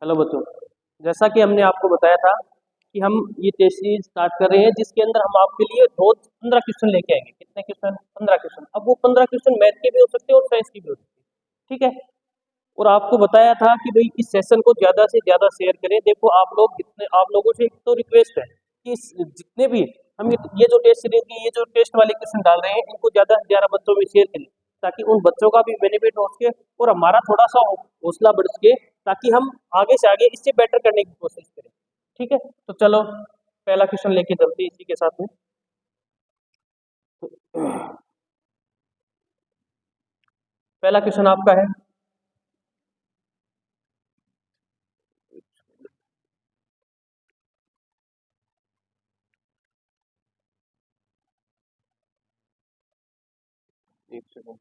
Hello बच्चों, जैसा कि हमने आपको बताया था कि हम ये टेस्ट सीरीज स्टार्ट कर रहे हैं जिसके अंदर हम आपके लिए रोज 15 क्वेश्चन लेके आएंगे। कितने क्वेश्चन? 15 क्वेश्चन। अब वो 15 क्वेश्चन मैथ के भी हो सकते हैं और साइंस के भी हो सकते हैं, ठीक है। और आपको बताया था कि भाई इस सेशन को ज्यादा से ज्यादा शेयर करें। देखो आप लोग जितने, आप लोगों से एक तो रिक्वेस्ट है कि जितने भी हम ये जो टेस्ट सीरीज की ये जो टेस्ट वाले क्वेश्चन डाल रहे हैं इनको ज्यादा से ज्यादा बच्चों में शेयर करें, ताकि उन बच्चों का भी बेनिफिट हो सके और हमारा थोड़ा सा हौसला बढ़ सके, ताकि हम आगे से आगे इससे बेटर करने की कोशिश करें, ठीक है। तो चलो पहला क्वेश्चन लेके चलते हैं इसी के साथ में। पहला क्वेश्चन आपका है, एक सेकंड।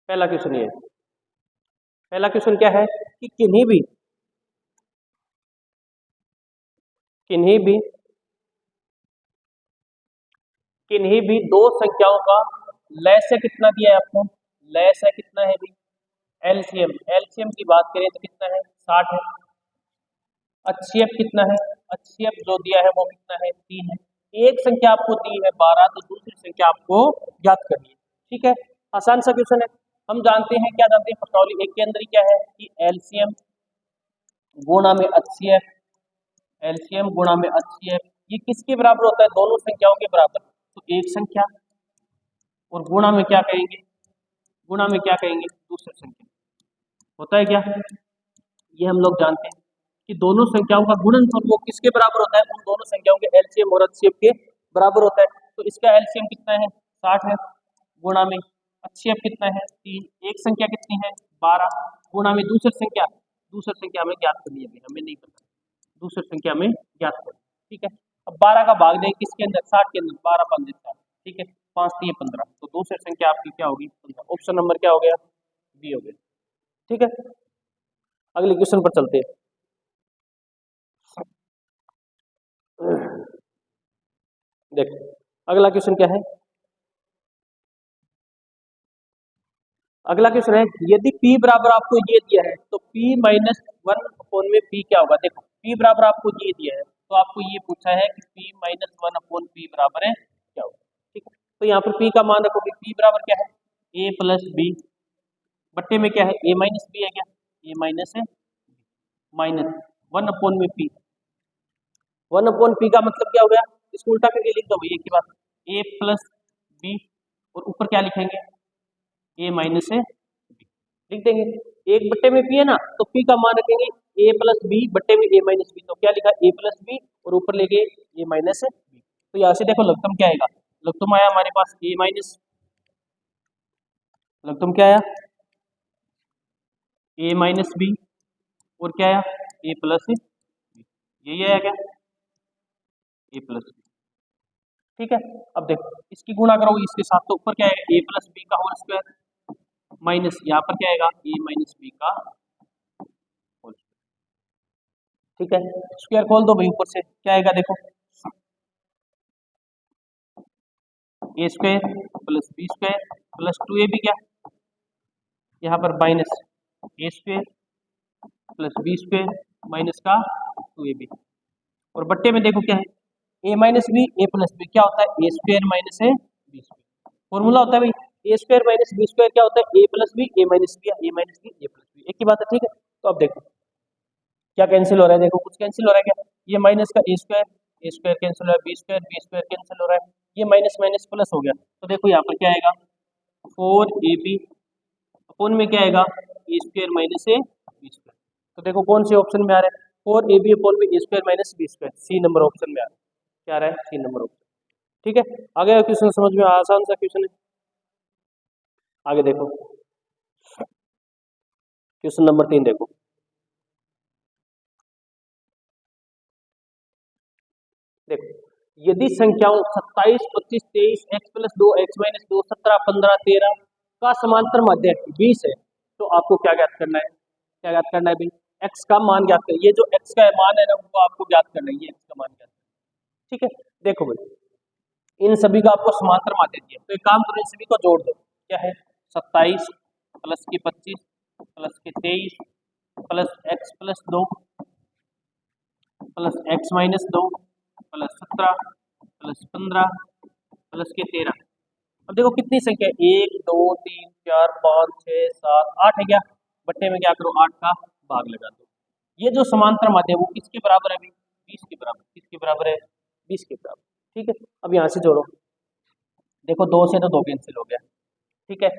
पहला क्वेश्चन ये है। पहला क्वेश्चन क्या है कि किन्हीं भी किन्हीं भी दो संख्याओं का लय से कितना दिया है आपको? लय से कितना है भाई? एलसीएम। एलसीएम की बात करें तो कितना है? 60 है। एचसीएफ कितना है? एचसीएफ जो दिया है वो कितना है? 3 है। एक संख्या आपको दी है 12, तो दूसरी संख्या आपको ज्ञात करनी है, ठीक है। आसान सा क्वेश्चन है। हम जानते हैं, क्या जानते हैं? प्रश्नावली एक के अंदर ही क्या है कि एलसीएम गुणा में एचसीएफ, एलसीएम गुणा में एचसीएफ ये किसके बराबर होता है? दोनों संख्याओं के बराबर। तो एक संख्या और गुणा में क्या कहेंगे? गुणा में क्या कहेंगे? दूसरी संख्या। होता है क्या? ये हम लोग जानते हैं कि दोनों संख्याओं का गुणनफल वो किसके बराबर होता है? उन दोनों संख्याओं के एलसीएम और एचसीएफ के बराबर होता है। तो इसका एलसीएम कितना है? 60 है। गुणा में एचसीएफ कितना है? 3। एक संख्या कितनी है? 12। गुणा में दूसरी संख्या, दूसरी संख्या हमें ज्ञात करनी है, हमें नहीं पता, दूसरी संख्या में ज्ञात करनी, ठीक है। अब 12 का भाग दें किसके अंदर? 60 के अंदर। 12 5 7, ठीक है। 5 3 15, तो दूसरी संख्या आपकी क्या होगी? 15। ऑप्शन नंबर क्या हो गया? बी हो गया, ठीक है। अगले क्वेश्चन पर चलते हैं। देखो अगला क्वेश्चन क्या है। अगला क्वेश्चन है, यदि p बराबर आपको ये दिया है तो p माइनस 1 अपॉन में p क्या होगा? देखो p बराबर आपको ये दिया है तो आपको ये पूछा है कि p माइनस 1 अपॉन p बराबर है क्या होगा, ठीक है। तो यहाँ पर p का मान रखोगे। p बराबर क्या है? a प्लस बी बट्टे में क्या है? a माइनस बी है क्या? a माइनस है माइनस 1 अपॉन में p। 1 अपॉन p का मतलब क्या हो गया? इसको उल्टा करके लिख दो भैया की बात। a प्लस बी और ऊपर क्या लिखेंगे? a माइनस है लिख देंगे। एक बट्टे में p है ना, तो p का मान रखेंगे a प्लस बी बट्टे में a माइनस बी। तो क्या लिखा? a प्लस बी और ऊपर लेके a माइनस बी। तो यहाँ से देखो लघुत्तम क्या आएगा? लघुत्तम आया हमारे पास a माइनस, लघुत्तम क्या आया? a माइनस बी और क्या आया? a plus B. यही आया क्या? a प्लस बी, ठीक है। अब देखो इसकी गुणा करोगे इसके साथ, तो ऊपर क्या आएगा? a प्लस बी का होल स्क्वायर माइनस यहाँ पर क्या आएगा? a माइनस बी का होल, ठीक है। स्क्वायर खोल दो भाई, ऊपर से क्या आएगा? देखो a square plus b square plus 2ab क्या यहाँ पर minus a square plus b square minus का 2ab। और बट्टे में देखो क्या है? A minus b a plus b क्या होता है? ए स्क्वायर माइनस है बी स्क्वायर। फॉर्मूला होता है भाई a square minus b square क्या होता है? A plus b a minus b a minus b a plus b, एक ही बात है, ठीक है। तो अब देखो क्या कैंसिल हो रहा है? देखो कुछ कैंसिल हो रहा है क्या? ये माइनस का ए स्क्वायर कैंसिल हो रहा है, बी स्क्वायर कैंसिल हो रहा है, ये माइनस माइनस प्लस हो गया। तो देखो यहाँ पर क्या आएगा? 4ab अपोन में क्या आएगा? A square minus a b square. तो देखो कौन से ऑप्शन में आ रहा है? 4ab अपोन में a square minus b square, c number option में आ रहा है। क्या आ रहा है? सी नंबर ऑप्शन, ठीक है। आगे क्वेश्चन समझ में, आसान सा क्वेश्चन है। आगे देखो क्वेश्चन नंबर 3 देखो। देखो यदि संख्याओं 27 25 23 x प्लस 2 x माइनस 2 17 15 13 का समांतर माध्य 20 है, तो आपको क्या ज्ञात करना है? क्या ज्ञात करना है भाई? x का मान ज्ञात करें। ये जो x का मान है ना वो आपको ज्ञात करना है, ये x का मान ज्ञात करना है, ठीक है। देखो भाई इन सभी का आपको समांतर माध्य दिया, तो एक काम करो, इन सभी को जोड़ दो। क्या है, 27 प्लस के 25 प्लस के 23 plus x plus 2 plus x minus 2 plus 17 plus 15 plus के 13। अब देखो कितनी संख्या है, 1 2 3 4 5 6 7 8 है क्या, बट्टे में क्या करो 8 का भाग लगा दो। ये जो समांतर माध्य है वो किसके बराबर है, 20 के बराबर। किसके बराबर है, 20 के बराबर। ठीक है, अब यहाँ से जोड़ो, देखो 2 से तो 2 कैंसिल हो गया। ठीक है,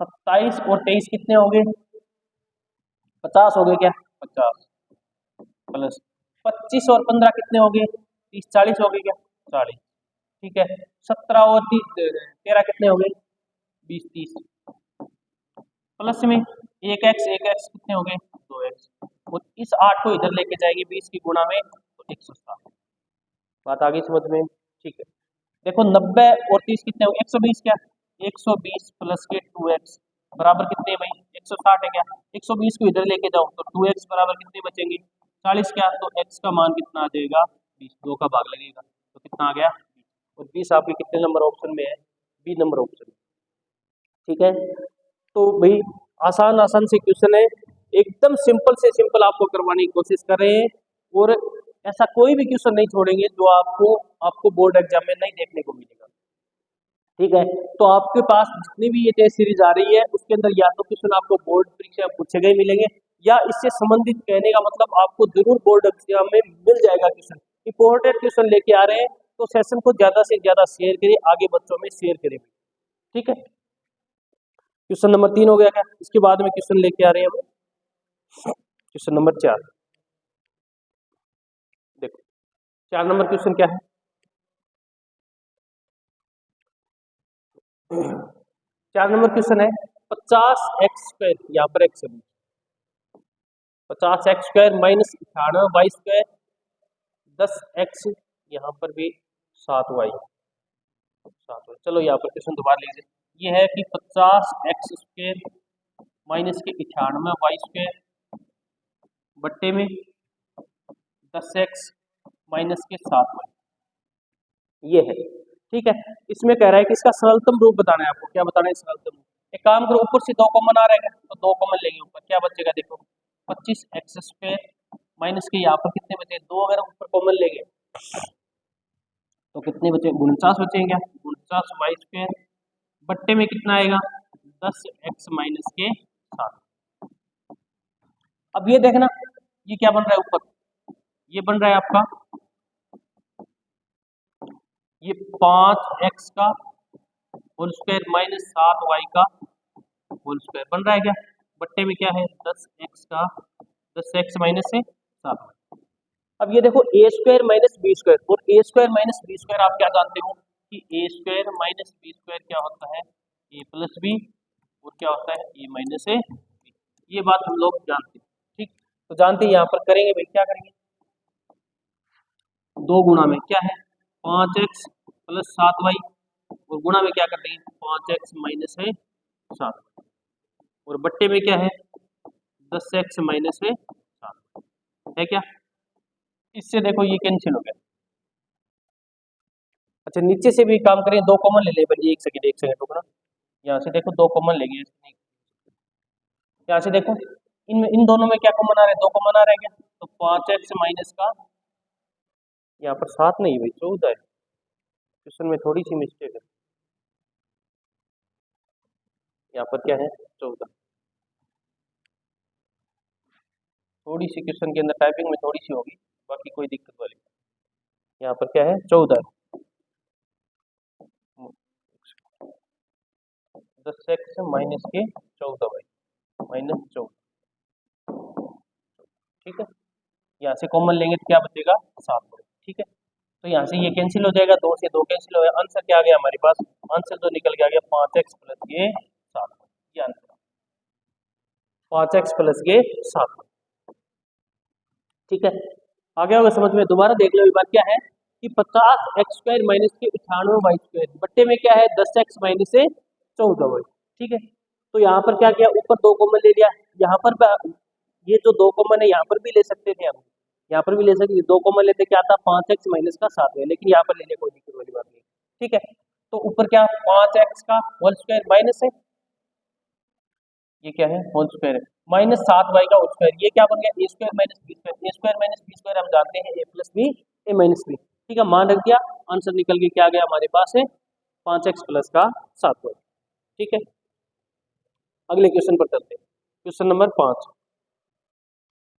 27 और 23 कितने हो गए, 50 हो गए क्या, 50 प्लस 25 और 15 कितने हो गए, 30 40 हो गए क्या, 40। ठीक है, 17 और 13 कितने हो गए, 20 30 प्लस में एक एक्स कितने हो गए, 2x। और इस 8 को इधर लेके जाएंगे 20 की गुणा में, तो 107। बात आ गई समझ में। ठीक है, देखो 90 और 30 कितने हो गए, 120 क्या, 120 प्लस के 2x बराबर कितने भाई, 160 है क्या। 120 को इधर लेके जाओ तो 2x बराबर कितने बचेंगे, 40 क्या, तो x का मान कितना आ जाएगा, 20। 2 का भाग लगेगा तो कितना आ गया, 20। और 20 आपके कितने नंबर ऑप्शन में है, बी नंबर ऑप्शन में। ठीक है, तो भाई आसान आसान से क्वेश्चन है, एकदम सिंपल से सिंपल आपको करवाने की कोशिश कर रहे हैं, और ऐसा कोई भी क्वेश्चन नहीं छोड़ेंगे जो आपको बोर्ड एग्जाम में नहीं देखने को मिलेगा। ठीक है, तो आपके पास जितनी भी ये टेस्ट सीरीज आ रही है उसके अंदर या तो क्वेश्चन आपको बोर्ड परीक्षा में पूछे गए मिलेंगे, या इससे संबंधित कहने का मतलब आपको जरूर बोर्ड एग्जाम में मिल जाएगा क्वेश्चन। इंपॉर्टेंट क्वेश्चन लेके आ रहे हैं, तो सेशन को ज्यादा से ज्यादा शेयर करिए, आगे बच्चों में शेयर करें। ठीक है, क्वेश्चन नंबर 3 हो गया क्या, इसके बाद में क्वेश्चन लेके आ रहे हैं हम क्वेश्चन नंबर 4। देखो 4 नंबर क्वेश्चन क्या है, 4 नंबर क्वेश्चन है 50x², यहाँ पर x है, 50x² माइनस 98y², 10x, यहाँ पर भी 7y। चलो यहाँ पर क्वेश्चन दोबारा लीजिए, ये है कि 50x² माइनस के 98y² बट्टे में 10x माइनस के 7y, ये है। ठीक है, इसमें कह रहा है कि इसका सरलतम रूप बताना है आपको। क्या बताना है, सरलतम रूप। एक काम करो, ऊपर से 2 कॉमन आ रहेगा तो 2 कॉमन लेंगे ऊपर, क्या बचेगा देखो 25x² माइनस के यहाँ पर कितने बचे, 2 अगर ऊपर कॉमन लेंगे तो कितने बचे, 49 बचेंगे क्या, 49y² बट्टे में कितना आएगा 10x माइनस के 7। अब ये देखना, ये क्या बन रहा है ऊपर, ये बन रहा है आपका ये 5x का होल स्क्वायर माइनस 7y का होल स्क्वायर बन रहा है क्या, बट्टे में क्या है 10x माइनस से 7y। अब ये देखो a² माइनस b², और a² माइनस b² आप क्या जानते हो कि a² माइनस b² क्या होता है, a प्लस बी, और क्या होता है a माइनस ए बी। ये बात हम लोग जानते हैं। ठीक, तो जानते हैं, यहाँ पर करेंगे भाई, क्या करेंगे, 2 गुणा में क्या है 5x प्लस 7y, और गुणा में क्या कर देंगे 5x माइनस है 7, और बट्टे में क्या है 10x माइनस है 7 है क्या। इससे देखो ये कैंसिल हो गया। अच्छा, नीचे से भी काम करें, 2 कॉमन ले ले भाई, एक सेकंड रुकना, यहाँ से देखो 2 कॉमन लेंगे, यहाँ से देखो इन दोनों में क्या कॉमन आ रहा है, 2 कॉमन आ रहा है क्या, तो 5x माइनस का, यहाँ पर 7 नहीं भाई 14 है, क्वेश्चन में थोड़ी सी मिस्टेक है, यहाँ पर क्या है 14, थोड़ी सी क्वेश्चन के अंदर टाइपिंग में थोड़ी सी होगी, बाकी कोई दिक्कत वाली। यहाँ पर क्या है 14, 10x माइनस के 14y माइनस 14। ठीक है, यहाँ से कॉमन लेंगे तो क्या बचेगा 7। ठीक है, तो यहाँ से ये कैंसिल हो जाएगा, 2 से 2 कैंसिल हो गया, आंसर क्या आ गया हमारे पास, आंसर तो निकल के आ गया 5x प्लस के 7, ये आंसर 5x प्लस के 7। ठीक है, आ गया होगा समझ में। दोबारा देख लो एक बार, क्या है कि 50x² माइनस के 98y² बट्टे में क्या है 10x माइनस से 14y। ठीक है, तो यहाँ पर क्या किया, ऊपर 2 कॉमन ले लिया, यहाँ पर ये जो 2 कॉमन है यहाँ पर भी ले सकते थे हम, यहाँ पर भी ले सकते, 2 कॉमन लेते क्या आता 5x माइनस का 7 है, लेकिन यहाँ पर ले लिया, कोई दिक्कत वाली बात नहीं। ठीक है, तो ऊपर क्या 5x का होल स्क्वायर माइनस है, ये क्या है होल स्क्वायर है, माइनस 7y का होल स्क्वायर, ये क्या बन गया ए स्क्वायर माइनस बी स्क्वायर, ए स्क्वायर माइनस बी स्क्वायर हम जानते हैं ए plus b a minus B. ठीक है, मान रख दिया, आंसर निकल के क्या गया हमारे पास है 5x प्लस का 7y। ठीक है, अगले क्वेश्चन पर चलते हैं, क्वेश्चन नंबर 5।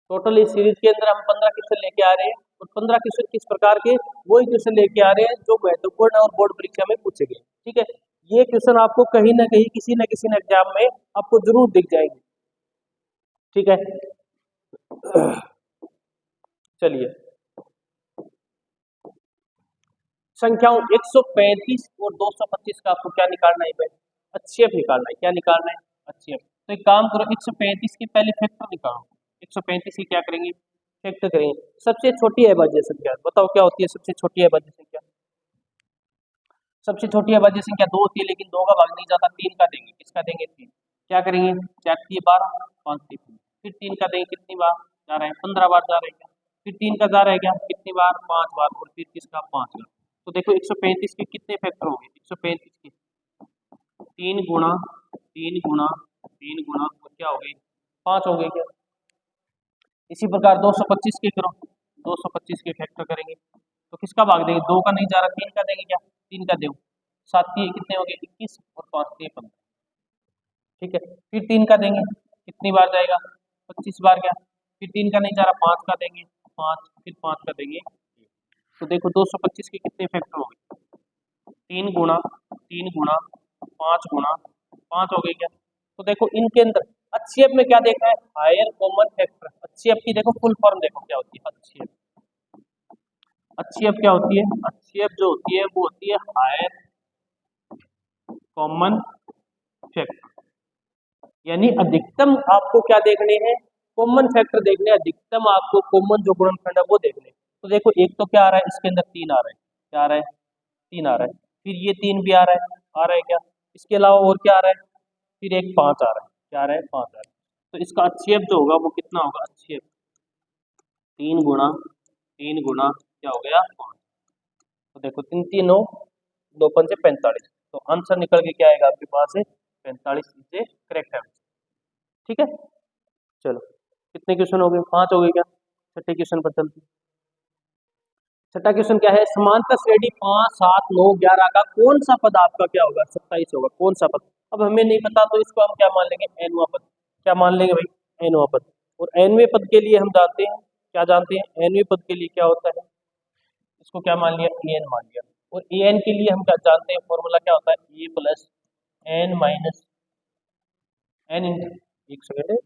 टोटल इस सीरीज के अंदर हम 15 क्वेश्चन लेके आ रहे हैं और 15 क्वेश्चन किस प्रकार के, वही क्वेश्चन लेके आ रहे हैं जो महत्वपूर्ण और बोर्ड परीक्षा में पूछे गए। ठीक है, ये क्वेश्चन आपको कहीं ना कहीं किसी न किसी एग्जाम में आपको जरूर दिख जाएंगे। ठीक है, चलिए संख्याओं 135 और 225 का आपको क्या निकालना है भाई, HCF निकालना है। क्या निकालना है, HCF। तो एक काम करो, 135 की पहले फैक्टर निकालो, 135 की क्या करेंगे फैक्टर करेंगे। सबसे छोटी अभाज्य संख्या बताओ क्या होती है, सबसे छोटी अभाज्य संख्या, सबसे छोटी अभाज्य संख्या 2 होती है, लेकिन 2 का भाग नहीं जाता, 3 का देंगे, किसका देंगे 3, क्या करेंगे 4 × 12 5 × 3, फिर 3 का देंगे, कितनी बार जा रहा है 15 बार जा रहा है क्या, फिर 3 का जा रहा है क्या कितनी बार 5 बार, और फिर किसका 5 का। तो देखो 135 के कितने फैक्टर हो गए, 135 के 3 गुणा 3 गुणा 3 गुणा और क्या हो गए 5 हो गए क्या। इसी प्रकार 225 के करो, 225 के फैक्टर करेंगे तो किसका भाग देंगे, 2 का नहीं जा रहा, 3 का देंगे क्या, 3 का दो, 7 कितने हो गए 21 और 5 15। ठीक है, फिर 3 का देंगे, कितनी बार जाएगा 25 बार क्या, फिर 3 का नहीं जा रहा, 5 का देंगे 5, फिर 5 का देंगे। तो देखो 225 के कितने फैक्टर हो गए, 3 गुणा 3 गुणा 5 गुणा 5 हो गए क्या। तो देखो इनके अंदर HCF में क्या देखना है, हायर कॉमन फैक्टर। HCF की देखो फुल फॉर्म देखो क्या होती है, HCF, HCF क्या होती है, HCF जो होती है वो होती है हायर कॉमन फैक्टर, यानी अधिकतम आपको क्या देखने हैं, कॉमन फैक्टर देखने, अधिकतम आपको कॉमन जो गुणनखंड है वो देखने। तो देखो एक तो क्या आ रहा है इसके अंदर 3 आ रहा है, क्या आ रहा है 3 आ रहा है, फिर ये 3 भी आ रहा है क्या, इसके अलावा और क्या आ रहा है, फिर एक 5 आ रहा है, क्या आ रहा है 5 आ रहा है। तो इसका HCF जो होगा वो कितना होगा, HCF 3 गुणा क्या हो गया 5। तो देखो 3 3 9 2 5 45, तो आंसर निकल के क्या आएगा आपके पास है 45, इसे करेक्ट है। ठीक है, चलो कितने क्वेश्चन हो गए, 5 हो गए क्या। छठे क्वेश्चन पर चलते हैं। छठा क्वेश्चन क्या है, समांतर श्रेणी 5 7 9 11 का कौन सा पद आपका क्या होगा 27 होगा, कौन सा पद। अब हमें नहीं पता तो इसको हम क्या मान लेंगे, nवां पद। क्या मान लेंगे भाई, nवां पद। और nवें पद के लिए हम जानते हैं, क्या जानते हैं, nवें पद के लिए क्या होता है, इसको क्या मान लिया an मान लिया। और an के लिए हम क्या जानते हैं, फॉर्मूला क्या होता है, a plus n minus n into, एक सेकेंड,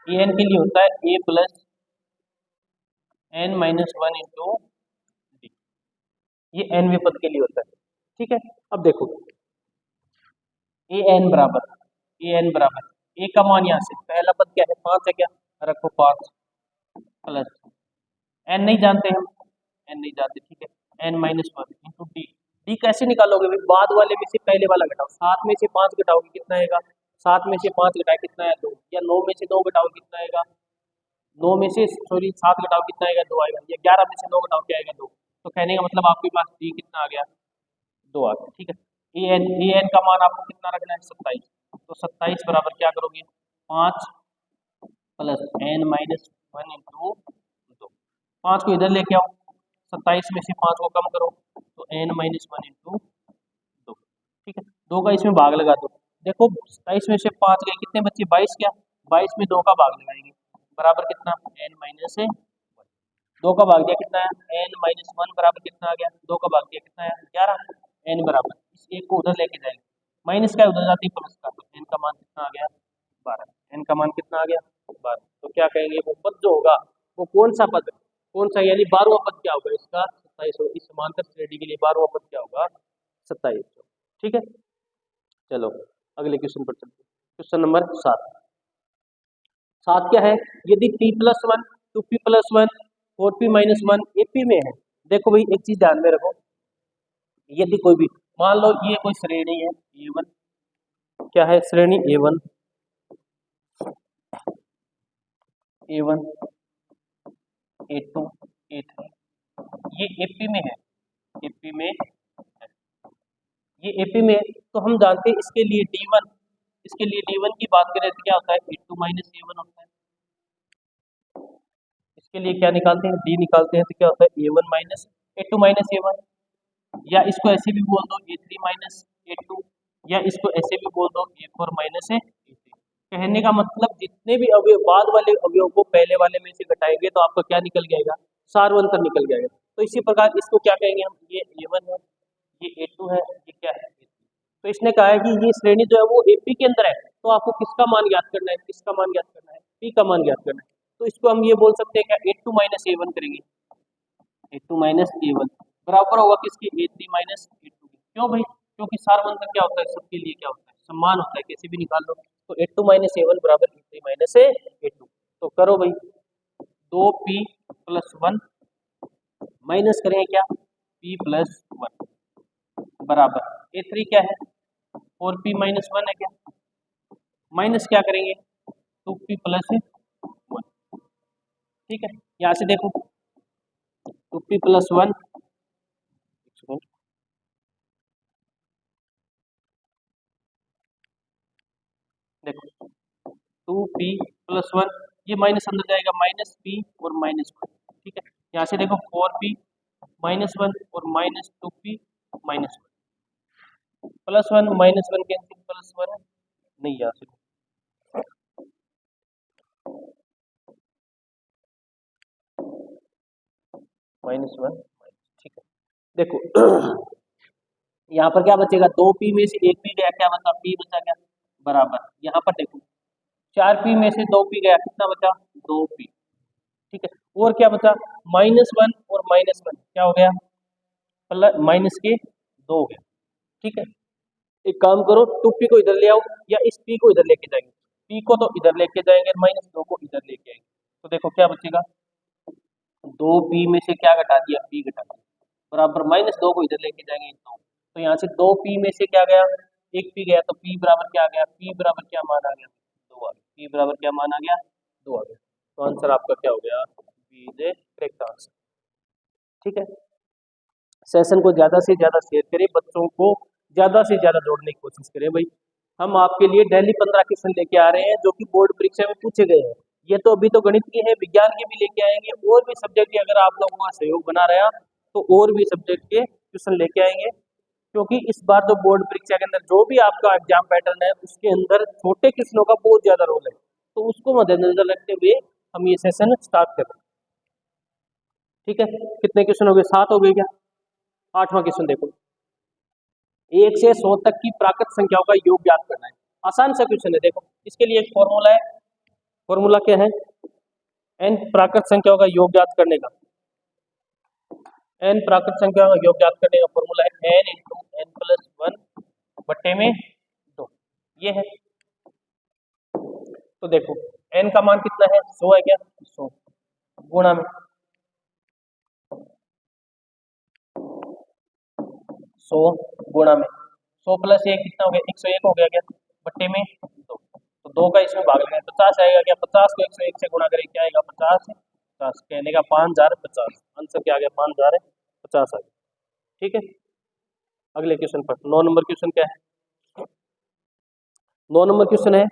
an के लिए होता है a plus n minus 1 into D, ये nवें पद के लिए होता है। ठीक है, अब देखो an बराबर a का मान यहाँ से पहला पद क्या है 5 है क्या, रखो 5 प्लस n नहीं जानते हम, n नहीं जानते, ठीक है n minus 1 into D. D कैसे निकालोगे भाई, बाद वाले में से पहले वाला घटाओ, 7 में से 5 घटाओगे कितना आएगा, 7 में से 5 घटाए कितना है 2, या 9 में से 2 घटाओ कितना आएगा, 9 में से सॉरी 7 घटाओ कितना आएगा 2 आएगा, या 11 में से 9 घटाओ क्या आएगा 2। तो कहने का मतलब आपके पास डी कितना आ गया 2 आ गया। ठीक है, an का मान आपको कितना रखना है 27, तो 27 बराबर क्या करोगे 5 प्लस n माइनस 1 इंटू 2, 5 को इधर लेके आओ, 27 में से 5 को कम करो तो n माइनस 1 इंटू 2। ठीक है, 2 का इसमें भाग लगा दो, देखो 27 में से 5 गए कितने बच्चे 22, क्या 22 में 2 का भाग लगाएंगे बराबर कितना n माइनस 1, 2 का भाग दिया कितना है n माइनस 1 बराबर कितना आ गया, 2 का भाग दिया कितना है 11, n बराबर इस एक को उधर लेके जाएंगे, माइनस का उधर जाती है प्लस का, तो n का मान कितना आ गया 12, n का मान कितना आ गया 12। तो क्या कहेंगे वो पद जो होगा वो कौन सा पद, कौन सा, यानी 12वां पद क्या होगा इसका 27 होगा, इस समांतर श्रेणी के लिए 12वां पद क्या होगा 27। ठीक है, चलो अगले क्वेश्चन पर चलते हैं, क्वेश्चन नंबर 7। 7 क्या है, यदि p plus 1 2p plus 1 4p minus 1 AP में है। देखो भाई एक चीज ध्यान में रखो, यदि कोई भी मान लो ये कोई श्रेणी है A1, क्या है श्रेणी A1, A1 A2 A3, ये एपी में है, एपी में है, ये एपी में है। तो हम जानते हैं इसके लिए D1, इसके लिए D1 की बात करें तो क्या होता है A2 माइनस A1 होता है। इसके लिए क्या निकालते हैं, D निकालते हैं तो क्या होता है A1 minus A2 minus A1, या इसको ऐसे भी बोल दो A3 माइनस A2, या इसको ऐसे भी बोल दो A4 माइनस A3। कहने का मतलब जितने भी अवयव बाद वाले अवयव को पहले वाले में से घटाएंगे तो आपका क्या निकल जाएगा, सार्वंतर निकल जाएगा। तो इसी प्रकार इसको क्या कहेंगे हम, ये A1 है, ये A2 है, ये क्या है A3। तो इसने कहा है कि ये श्रेणी जो है वो एपी के अंदर है, तो आपको किसका मान ज्ञात करना है, किसका मान ज्ञात करना है, पी का मान ज्ञात करना है। तो इसको हम ये बोल सकते हैं क्या A2 माइनस A1 करेंगे, A2 माइनस A1 बराबर होगा किसकी, A3 माइनस A2 की। क्यों भाई, क्योंकि सार्वंतर क्या होता है, सबके लिए क्या होता है, समान होता है, कैसे भी निकाल लो। तो A2 माइनस A1 बराबर A3 माइनस A2। तो करो भाई, 2p प्लस 1 माइनस करेंगे क्या, p प्लस 1 बराबर A3 क्या है 4p माइनस 1 है क्या, माइनस क्या करेंगे 2p प्लस 1। ठीक है, यहाँ से देखो 2p प्लस 1, देखो 2p प्लस 1, ये माइनस अंदर जाएगा, माइनस p और माइनस 1। ठीक है, यहाँ से देखो 4p माइनस 1 और minus 2p minus 1, plus 1 minus 1 cancel, plus 1 नहीं, यहाँ से माइनस 1। ठीक है, देखो यहाँ पर क्या बचेगा, 2p में से 1p गया, क्या बचा, p बचा, क्या बराबर। यहाँ पर देखो 4p में से 2p गया, कितना बचा, 2p। ठीक है, और क्या बचा, माइनस 1 और माइनस 1 क्या हो गया, प्लस माइनस के 2 हो गया। ठीक है, एक काम करो 2p को इधर ले आओ, या इस p को इधर लेके जाएंगे, p को तो इधर लेके जाएंगे, माइनस 2 को इधर लेके आएंगे। तो देखो क्या बचेगा, 2p में से क्या घटा दिया, p घटा दिया, बराबर माइनस 2 को इधर लेके जाएंगे 2। तो यहाँ से 2p में से क्या गया, एक p गया, तो p बराबर क्या आ गया, p बराबर क्या मान आ गया, 2 आ गया, p बराबर क्या मान आ गया, 2 आ गया। तो आंसर आपका क्या हो गया, B is A correct answer. ठीक है, सेशन को ज्यादा से ज्यादा शेयर करें, बच्चों को ज्यादा से ज्यादा जोड़ने की कोशिश करें भाई। हम आपके लिए डेली 15 क्वेश्चन लेके आ रहे हैं जो कि बोर्ड परीक्षा में पूछे गए हैं। ये तो अभी तो गणित के हैं, विज्ञान के भी लेके आएंगे, और भी सब्जेक्ट के अगर आप लोगों का सहयोग बना रहा तो और भी सब्जेक्ट के क्वेश्चन लेके आएंगे। क्योंकि इस बार जो बोर्ड परीक्षा के अंदर जो भी आपका एग्जाम पैटर्न है उसके अंदर छोटे क्वेश्चनों का बहुत ज्यादा रोल है, तो उसको मद्देनजर रखते हुए हम ये सेशन स्टार्ट कर रहे हैं। ठीक है, कितने क्वेश्चन हो गए, 7 हो गए क्या। 8वां क्वेश्चन देखो, 1 से 100 तक की प्राकृत संख्याओं का योग ज्ञात करना है। आसान सा क्वेश्चन है, देखो इसके लिए एक फॉर्मूला है, फॉर्मूला क्या है, n प्राकृत संख्याओं का योग ज्ञात करने का, n प्राकृत संख्याओं का योग ज्ञात करने का फॉर्मूला है n इंटू n प्लस 1 बट्टे में 2, ये है। तो देखो n का मान कितना है, 100 है क्या, 100 गुणा में 100 गुणा में 100 प्लस 1 कितना हो गया, 101 हो गया क्या, बट्टे में 2। तो 2 का इसमें भाग लेंगे, 50 आएगा क्या, 50 को 101 से गुणा करें क्या आएगा, 50 50 कहने का 5050, आंसर क्या आ गया, 5050 आ गया। ठीक है, अगले क्वेश्चन पर 9 नंबर क्वेश्चन क्या है, 9 नंबर क्वेश्चन है,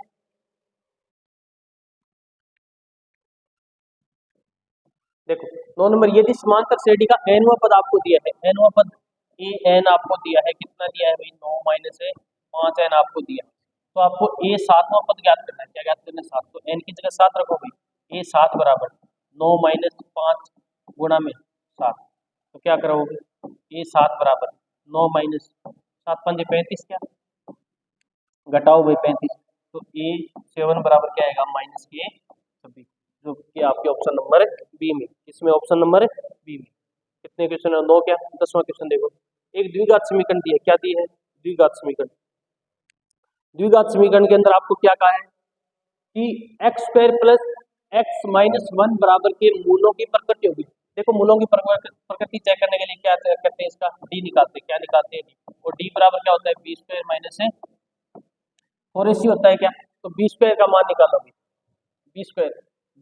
देखो 9 नंबर, यदि समांतर श्रेणी का nवां पद आपको दिया है, nवां पद ए एन आपको दिया है, कितना दिया है भाई, 9 माइनस है 5 एन आपको दिया है, तो आपको ए 7वां पद ज्ञात करना है, क्या ज्ञात करना है, 7। तो एन की जगह 7 रखो भाई, ए 7 बराबर 9 माइनस 5 गुणा में 7। तो क्या करोगे, ए 7 बराबर 9 माइनस 7 पंजे 35, क्या घटाओ भाई 35, तो ए 7 बराबर क्या आएगा, माइनस के 26, जो कि आपके ऑप्शन नंबर बी में, इसमें ऑप्शन नंबर बी में। कितने क्वेश्चन है, 9 क्या, 10वां क्वेश्चन देखो, एक द्विघात समीकरण दी है, क्या दी है, द्विघात समीकरण। द्विघात समीकरण के अंदर आपको क्या कहा है कि x square plus x minus 1 बराबर के मूलों की प्रकृति होगी। देखो मूलों की प्रकृति चेक करने के लिए क्या करते हैं, इसका डी निकालते हैं, क्या निकालते हैं डी, और डी बराबर क्या होता है, बी स्क्वायर माइनस है 4ac होता है क्या, तो बी स्क्वायर का मान निकालोगे, बी स्क्वायर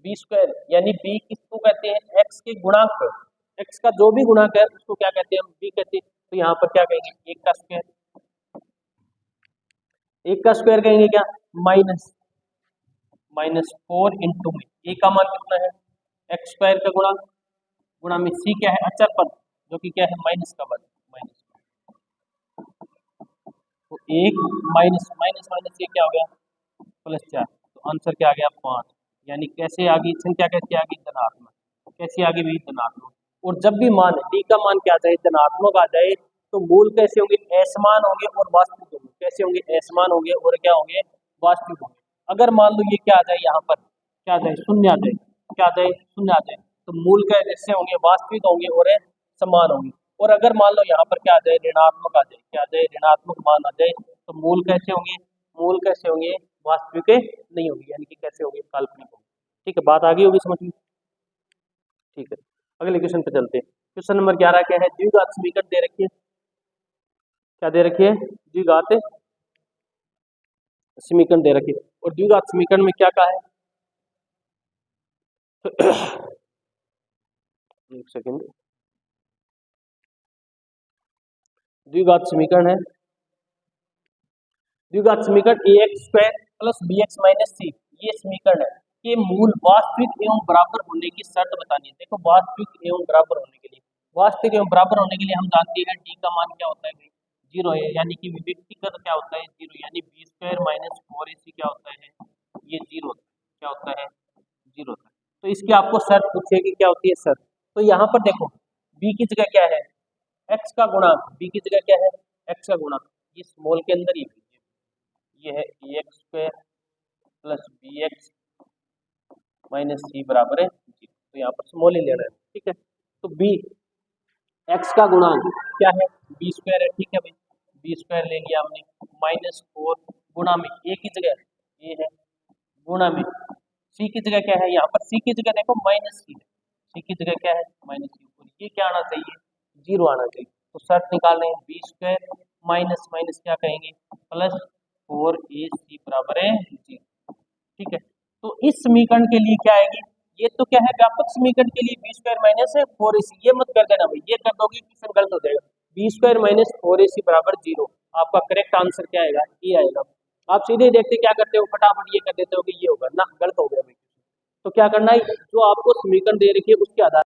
बी स्क्वायर, यानी बी किसको कहते हैं, एक्स के गुणांक, एक्स का जो भी गुणांक है उसको क्या कहते हैं, हम बी कहते हैं। तो यहाँ पर क्या कहेंगे, एक का स्क्वायर, एक का स्क्वायर कहेंगे क्या, माइनस माइनस 4 इंटू में ए का मान कितना है, एक्स स्क्वायर का गुणा, गुणा में सी क्या है, अचर पद, जो कि क्या है, माइनस का पद, माइनस, तो एक माइनस माइनस माइनस ये क्या हो गया, प्लस 4, तो आंसर क्या आ गया, 5। यानी कैसे आ गई संख्या, कैसे आ गई, धनात्मक, कैसे आ गई भी, धनात्मक। और जब भी मान डी का मान क्या आ जाए, धनात्मक आ जाए, तो मूल कैसे होंगे, असमान होंगे और वास्तविक होंगे, कैसे होंगे, असमान होंगे और क्या होंगे, वास्तविक होंगे। अगर मान लो ये क्या आ जाए, यहाँ पर क्या आ जाए, शून्य आ जाए, क्या आ जाए, शून्य आ जाए, तो मूल कैसे होंगे, वास्तविक होंगे और समान होंगे। और अगर मान लो यहाँ पर क्या आ जाए, ऋणात्मक आ जाए, क्या आ जाए, ऋणात्मक मान आ जाए, तो मूल कैसे होंगे, मूल कैसे होंगे, वास्तविक नहीं होंगे, यानी कि कैसे होंगे, काल्पनिक होंगे। ठीक है, बात आ गई होगी समझ में। ठीक है, अगले क्वेश्चन पे चलते हैं। क्वेश्चन नंबर 11 क्या है, द्विघात समीकरण दे रखी है, क्या दे रखी है, द्विघात समीकरण दे रखी है। और द्विघात समीकरण में क्या कहा है, एक सेकेंड, द्विघात समीकरण है, द्विघात समीकरण a x square plus b x minus c, ये समीकरण है कि मूल वास्तविक एवं बराबर होने की शर्त बतानी है। देखो वास्तविक एवं बराबर होने के लिए, वास्तविक एवं बराबर होने के लिए हम जानते हैं डी का मान क्या होता है, जीरो है, यानी कि व्यक्तिगत क्या होता है, जीरो, यानी बी स्क्वायर माइनस 4ac क्या होता है, ये जीरो होता है, क्या होता है, जीरो होता है। तो इसकी आपको शर्त पूछेगी, क्या होती है शर्त। तो यहाँ पर देखो बी की जगह क्या है, एक्स का गुणांक, बी की जगह क्या है, एक्स का गुणांक, ये स्मॉल के अंदर ही ये है a x square plus b x minus c बराबर है जीरो। तो यहाँ पर स्मॉल ही लेना है, ठीक है। तो बी एक्स का गुणांक क्या है, बी स्क्वायर है, ठीक है भाई, बी स्क्वायर ले लिया हमने, माइनस 4 गुणा में ए की जगह ए है, गुणा में सी की जगह क्या है, यहाँ पर सी की जगह देखो माइनस सी है, सी की जगह क्या है, माइनस सी, और ये क्या आना चाहिए, जीरो आना चाहिए। तो शर्त निकाल रहे हैं, बी स्क्वायर माइनस माइनस क्या कहेंगे, प्लस 4ac बराबर है जीरो, ठीक है। तो इस समीकरण के लिए क्या आएगी, ये तो क्या है, व्यापक समीकरण के लिए बी स्क्वायर माइनस 4ac, ये मत कर देना भाई, ये कर दोगे क्वेश्चन गलत हो जाएगा। बी स्क्वायर माइनस 4ac बराबर जीरो, आपका करेक्ट आंसर क्या आएगा, ये आएगा। आप सीधे देखते क्या करते हो, फटाफट ये कर देते हो कि ये होगा ना, गलत हो गया भाई। तो क्या करना है, जो आपको समीकरण दे रखी है उसके आधार